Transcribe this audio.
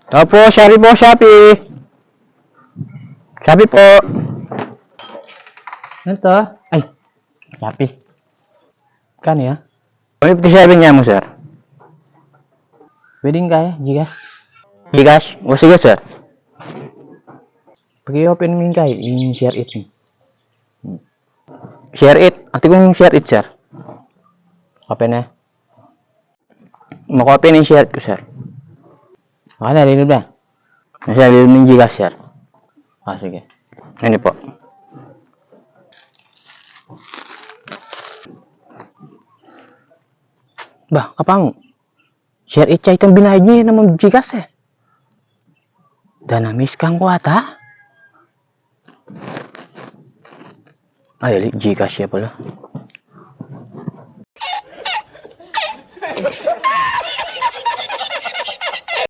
Opo, Shopee po, Shopee. Shopee po. Ano to? Ay, Shopee. Kano ya? 157 niya mo, sir. Pwedeng kaya, Gigas. Gcash? O sige, sir. Pag-i-open mo yung kaya, share it mo. Share it. Ate kong share it, sir. Open na. Makopy na yung share it ko, sir. Okay na, reload na. Nasa lilim ng Gcash, sir. Sige. Ano po? Bah, kapang. Share it siya itong binayad niya naman Gigas eh. Dana-miss kang ko ata. Ay, Gcash siya pala.